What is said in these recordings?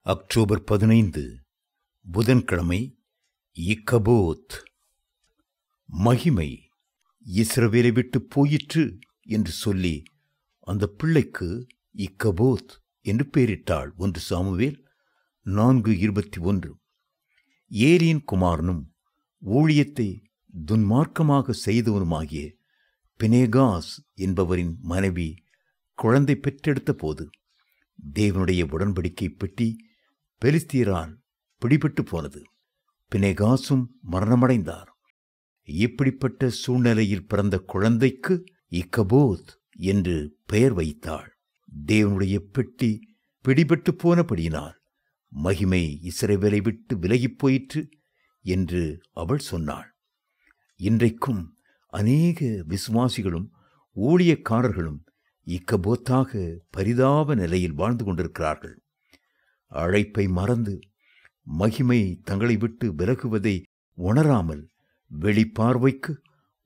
October 15 புதன்கிழமை. Ichabod. மகிமை இஸ்ரவேலை விட்டு போயிற்று என்று சொல்லி அந்த பிள்ளைக்கு இக்கபோத் என்று பெயரிட்டாள். 1 சாமுவேல் 4:21. ஏலியின் குமாரனும் ஊழியத்தை துன்மார்க்கமாக செய்தவனுமாகிய பினேகாஸ் என்பவரின் மனைவி குழந்தை பெற்றெடுத்த போது தேவனுடைய உடன்படிக்கை பெட்டி பெலிஸ்தியரால் பிடிபட்டு போனது. பினேகாசும் மரணமடைந்தார். இப்படிப்பட்ட சூழ்நிலையில் பிறந்த குழந்தைக்கு இக்கபோத் என்று பெயர் வைத்தாள். தேவனுடைய பெட்டி பிடிபட்டு போனபடியினால் மகிமை இஸ்ரவேலை விட்டு விலகிப் போயிற்று என்று அவள் சொன்னாள். இன்றைக்கும் அநேக விசுவாசிகளும் ஊழியக்காரர்களும் இக்கபோத்தாக பரிதாப நிலையில் வாழ்ந்து கொண்டிருக்கிறார்கள். அழைப்பை மறந்து மகிமை தங்களை விட்டு விலகுவதை உணராமல் வெளிப்பார்வைக்கு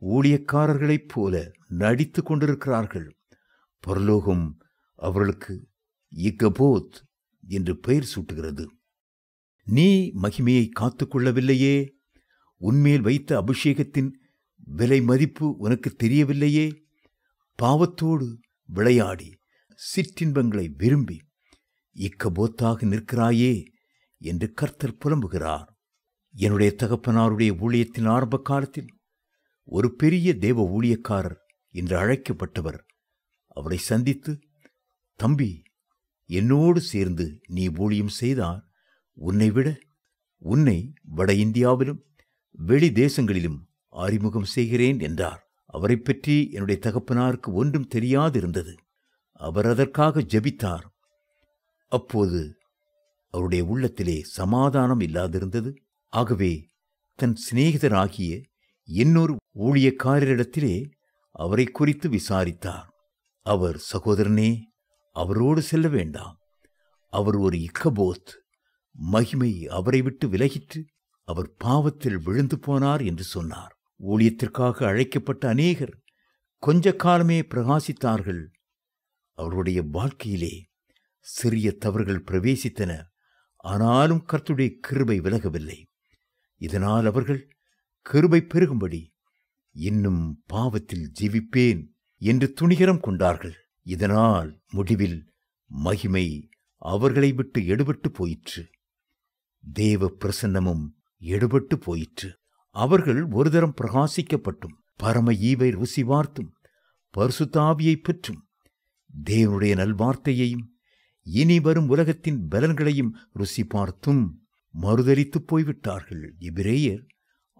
ஊழியக்காரர்களைப் போல நடித்து கொண்டிருக்கிறார்கள். பரலோகம் அவர்களுக்கு இக்கபோத் என்று பெயர் சூட்டுகிறது. நீ மகிமையை காத்துக்கொள்ளவில்லையே, உன்மேல் வைத்த அபிஷேகத்தின் விலை மதிப்பு உனக்கு தெரியவில்லையே, பாவத்தோடு விளையாடி சிற்றின்பங்களை விரும்பி இக்கபோத்தாக நிற்கிறாயே என்று கர்த்தர் புலம்புகிறார். என்னுடைய தகப்பனாருடைய ஊழியத்தின் ஆரம்ப காலத்தில் ஒரு பெரிய தேவ ஊழியக்காரர் என்று அழைக்கப்பட்டவர் அவரை சந்தித்து, தம்பி, என்னோடு சேர்ந்து நீ ஊழியம் செய்தால் உன்னை வட இந்தியாவிலும் வெளி தேசங்களிலும் அறிமுகம் செய்கிறேன் என்றார். அவரை பற்றி என்னுடைய தகப்பனாருக்கு ஒன்றும் தெரியாதிருந்தது. அவர் அதற்காக ஜெபித்தார். அப்போது அவருடைய உள்ளத்திலே சமாதானம் இல்லாதிருந்தது. ஆகவே தன் சிநேகிதராகிய இன்னொரு ஊழியக்காரரிடத்திலே அவரை குறித்து விசாரித்தார். அவர், சகோதரனே, அவரோடு செல்ல வேண்டாம், அவர் ஒரு இக்கபோத், மகிமை அவரை விட்டு விலகிற்று, அவர் பாவத்தில் விழுந்து போனார் என்று சொன்னார். ஊழியத்திற்காக அழைக்கப்பட்ட அநேகர் கொஞ்ச காலமே பிரகாசித்தார்கள். அவருடைய வாழ்க்கையிலே சிறிய தவறுகள் பிரவேசித்தன. ஆனாலும் கர்த்தருடைய கிருபை விலகவில்லை. இதனால் அவர்கள் கிருபை பெருகும்படி இன்னும் பாவத்தில் ஜீவிப்பேன் என்று துணிகரம் கொண்டார்கள். இதனால் முடிவில் மகிமை அவர்களை விட்டு எடுபட்டு போயிற்று. தேவ பிரசன்னமும் எடுபட்டு போயிற்று. அவர்கள் ஒரு தரம் பிரகாசிக்கப்பட்டும் பரம ஈவை ருசி பார்த்தும் பரிசுத்தாவியை பெற்றும் தேவனுடைய நல்வார்த்தையையும் இனி வரும் உலகத்தின் பலன்களையும் ருசி பார்த்தும் மறுதலித்து போய்விட்டார்கள். எபிரேயர்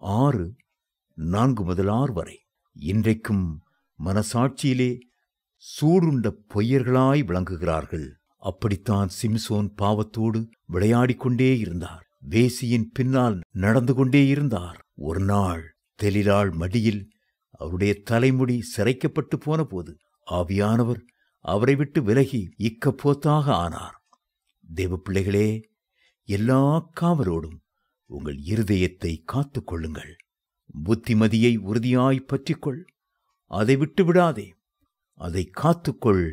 6:4-6 இன்றைக்கும் மனசாட்சியிலே சூடுண்ட பொய்யர்களாய் விளங்குகிறார்கள். அப்படித்தான் சிம்சோன் பாவத்தோடு விளையாடிக்கொண்டே இருந்தார். வேசியின் பின்னால் நடந்து கொண்டே இருந்தார். ஒரு நாள் தெலிலாள் மடியில் அவருடைய தலைமுடி சிரைக்கப்பட்டு போன போது ஆவியானவர் அவரை விட்டு விலகி இக்கப்போத்தாக ஆனார். தேவ பிள்ளைகளே, எல்லா காவலோடும் உங்கள் இருதயத்தை காத்துக்கொள்ளுங்கள். புத்திமதியை உறுதியாய் பற்றிக்கொள், அதை விட்டு விடாதே, அதை காத்துக்கொள்,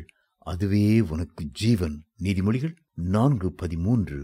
அதுவே உனக்கு ஜீவன். நீதிமொழிகள் 4:13.